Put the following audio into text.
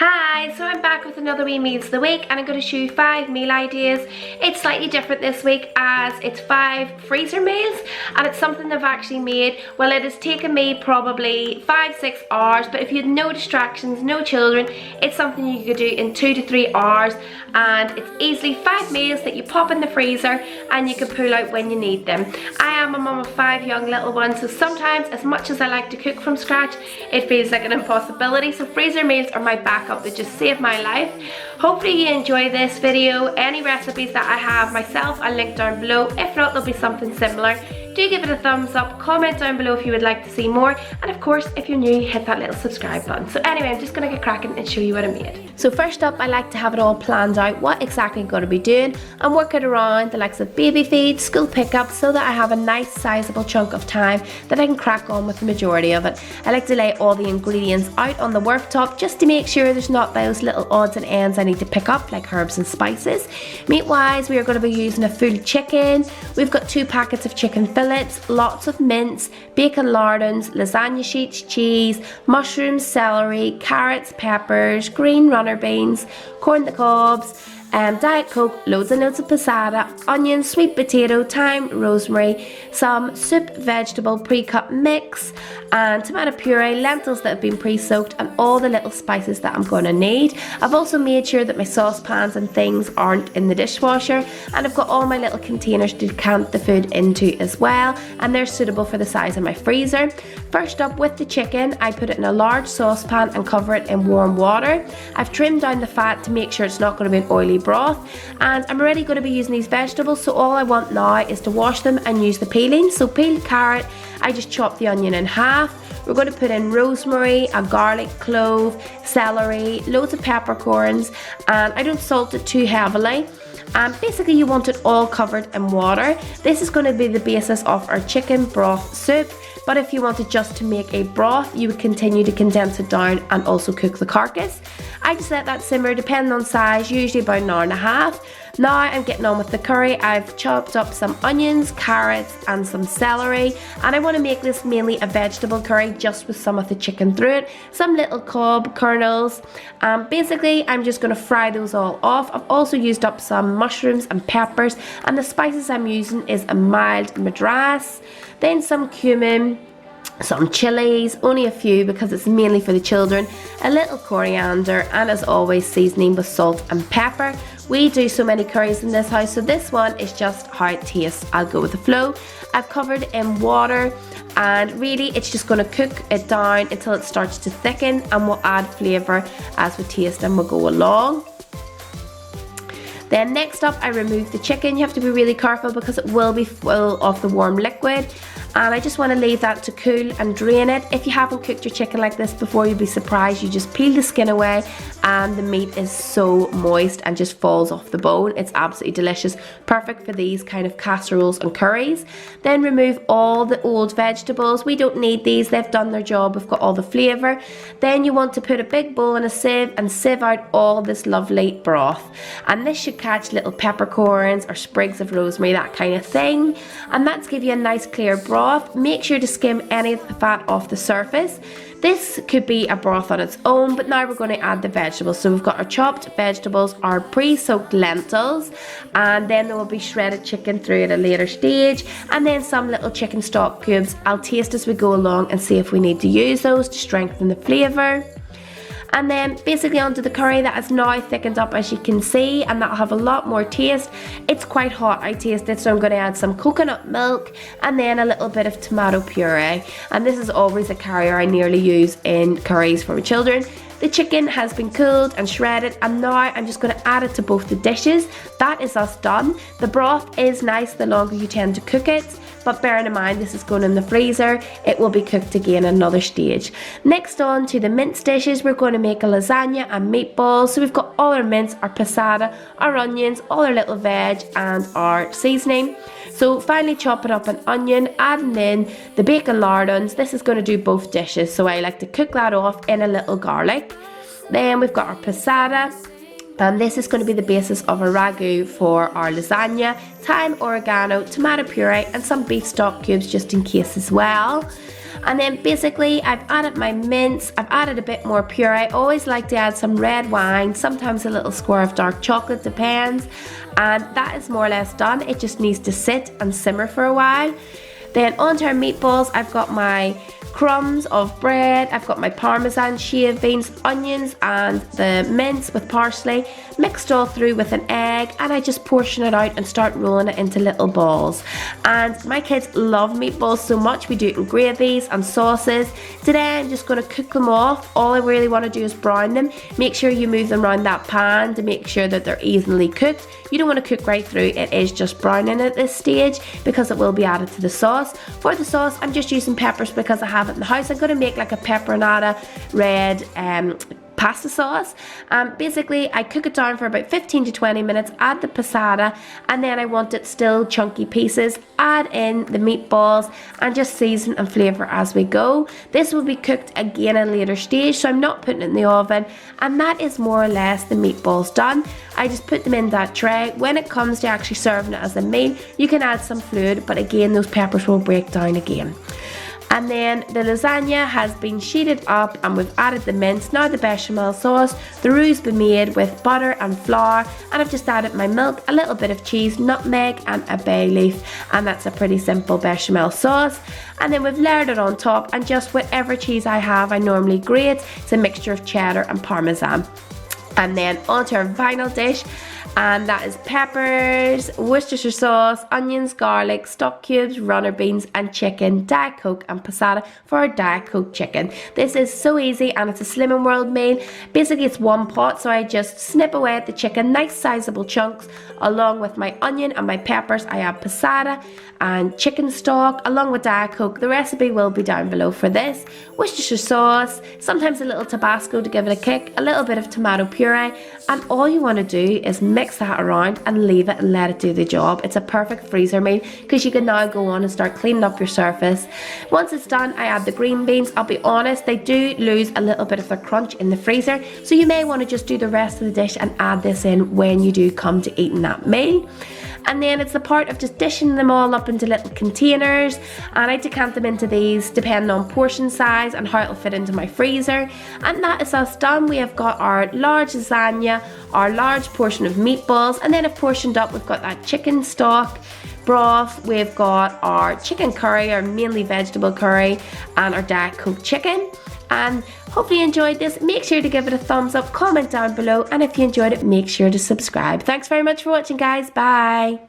Hi, so I'm back with another wee meals of the week and I'm going to show you 5 meal ideas. It's slightly different this week as it's 5 freezer meals and it's something I've actually made. Well, it has taken me probably 5-6 hours, but if you had no distractions, no children, it's something you could do in 2 to 3 hours, and it's easily 5 meals that you pop in the freezer and you can pull out when you need them. I am a mum of 5 young little ones, so sometimes, as much as I like to cook from scratch, it feels like an impossibility, so freezer meals are my backup. They just save my life. Hopefully you enjoy this video. Any recipes that I have myself I'll link down below. If not, there'll be something similar. Do give it a thumbs up, comment down below if you would like to see more, and of course if you're new, hit that little subscribe button. So anyway, I'm just going to get cracking and show you what I made. So first up, I like to have it all planned out, what exactly I'm going to be doing, and work it around the likes of baby feed, school pickup, so that I have a nice sizable chunk of time that I can crack on with the majority of it. I like to lay all the ingredients out on the worktop just to make sure there's not those little odds and ends I need to pick up, like herbs and spices. Meat wise, we are going to be using a full chicken. We've got 2 packets of chicken fillets, lots of mince, bacon lardons, lasagna sheets, cheese, mushrooms, celery, carrots, peppers, green runner beans, corn the cobs, Diet Coke, loads and loads of passata, onions, sweet potato, thyme, rosemary, some soup vegetable pre-cut mix, and tomato puree, lentils that have been pre-soaked, and all the little spices that I'm going to need. I've also made sure that my saucepans and things aren't in the dishwasher, and I've got all my little containers to decant the food into as well, and they're suitable for the size of my freezer. First up, with the chicken, I put it in a large saucepan and cover it in warm water. I've trimmed down the fat to make sure it's not going to be an oily broth, and I'm already going to be using these vegetables, so all I want now is to wash them and use the peeling. So peeled carrot, I just chopped the onion in half. We're going to put in rosemary, a garlic clove, celery, loads of peppercorns, and I don't salt it too heavily. And basically you want it all covered in water. This is going to be the basis of our chicken broth soup, but if you wanted just to make a broth, you would continue to condense it down and also cook the carcass. I just let that simmer, depending on size, usually about an hour and a half. Now I'm getting on with the curry. I've chopped up some onions, carrots and some celery, and I want to make this mainly a vegetable curry just with some of the chicken through it, some little cob kernels. Basically I'm just going to fry those all off. I've also used up some mushrooms and peppers, and the spices I'm using is a mild madras, then some cumin, some chilies, only a few because it's mainly for the children, a little coriander, and as always seasoning with salt and pepper. We do so many curries in this house, so this one is just how it tastes. I'll go with the flow. I've covered it in water, and really it's just going to cook it down until it starts to thicken, and we'll add flavour as we taste and we'll go along. Then next up, I remove the chicken. You have to be really careful because it will be full of the warm liquid, and I just want to leave that to cool and drain it. If you haven't cooked your chicken like this before, you'll be surprised. You just peel the skin away and the meat is so moist and just falls off the bone. It's absolutely delicious, perfect for these kind of casseroles and curries. Then remove all the old vegetables. We don't need these, they've done their job, we've got all the flavour. Then you want to put a big bowl in a sieve and sieve out all this lovely broth, and this should catch little peppercorns or sprigs of rosemary, that kind of thing, and that's give you a nice clear broth. Make sure to skim any of the fat off the surface. This could be a broth on its own, but now we're going to add the vegetables. So we've got our chopped vegetables, our pre-soaked lentils, and then there will be shredded chicken through at a later stage, and then some little chicken stock cubes. I'll taste as we go along and see if we need to use those to strengthen the flavour. And then basically onto the curry that is now thickened up, as you can see, and that'll have a lot more taste. It's quite hot, I taste it, so I'm going to add some coconut milk and then a little bit of tomato puree. And this is always a carrier I nearly use in curries for my children. The chicken has been cooled and shredded, and now I'm just going to add it to both the dishes. That is us done. The broth is nice the longer you tend to cook it, but bearing in mind this is going in the freezer, it will be cooked again another stage. Next on to the mince dishes, we're going to make a lasagna and meatballs. So we've got all our mince, our passata, our onions, all our little veg and our seasoning. So finally chopping up an onion, adding in the bacon lardons. This is going to do both dishes, so I like to cook that off in a little garlic. Then we've got our passata, and this is going to be the basis of a ragu for our lasagna. Thyme, oregano, tomato puree and some beef stock cubes just in case as well. And then basically I've added my mince, I've added a bit more puree. I always like to add some red wine, sometimes a little square of dark chocolate, depends. And that is more or less done. It just needs to sit and simmer for a while. Then onto our meatballs, I've got my crumbs of bread, I've got my parmesan, shaved beans, onions and the mince with parsley, mixed all through with an egg, and I just portion it out and start rolling it into little balls. And my kids love meatballs so much, we do it in gravies and sauces. Today I'm just going to cook them off. All I really want to do is brown them. Make sure you move them around that pan to make sure that they're evenly cooked. You don't want to cook right through, it is just browning at this stage because it will be added to the sauce. For the sauce I'm just using peppers because I have it in the house. I'm going to make like a pepperonata red pasta sauce. Basically I cook it down for about 15 to 20 minutes, add the passata, and then I want it still chunky pieces, add in the meatballs and just season and flavour as we go. This will be cooked again at a later stage, so I'm not putting it in the oven, and that is more or less the meatballs done. I just put them in that tray. When it comes to actually serving it as a meal, you can add some fluid, but again those peppers will break down again. And then the lasagna has been sheeted up and we've added the mince. Now the bechamel sauce, the roux's been made with butter and flour, and I've just added my milk, a little bit of cheese, nutmeg and a bay leaf, and that's a pretty simple bechamel sauce. And then we've layered it on top, and just whatever cheese I have I normally grate. It's a mixture of cheddar and parmesan. And then onto our final dish, and that is peppers, Worcestershire sauce, onions, garlic, stock cubes, runner beans and chicken, Diet Coke and passata for our Diet Coke chicken. This is so easy and it's a Slimming World meal. Basically it's one pot, so I just snip away at the chicken, nice sizable chunks. Along with my onion and my peppers I add passata and chicken stock along with Diet Coke. The recipe will be down below for this. Worcestershire sauce, sometimes a little Tabasco to give it a kick, a little bit of tomato puree, and all you want to do is mix that around and leave it and let it do the job. It's a perfect freezer meal because you can now go on and start cleaning up your surface. Once it's done I add the green beans. I'll be honest, they do lose a little bit of their crunch in the freezer, so you may want to just do the rest of the dish and add this in when you do come to eating that meal. And then it's the part of just dishing them all up into little containers, and I decant them into these depending on portion size and how it'll fit into my freezer. And that is us done. We have got our large lasagna, our large portion of meatballs, and then if portioned up we've got that chicken stock broth, we've got our chicken curry, our mainly vegetable curry, and our Diet Coke chicken. And hopefully you enjoyed this. Make sure to give it a thumbs up, comment down below, and if you enjoyed it, make sure to subscribe. Thanks very much for watching, guys. Bye.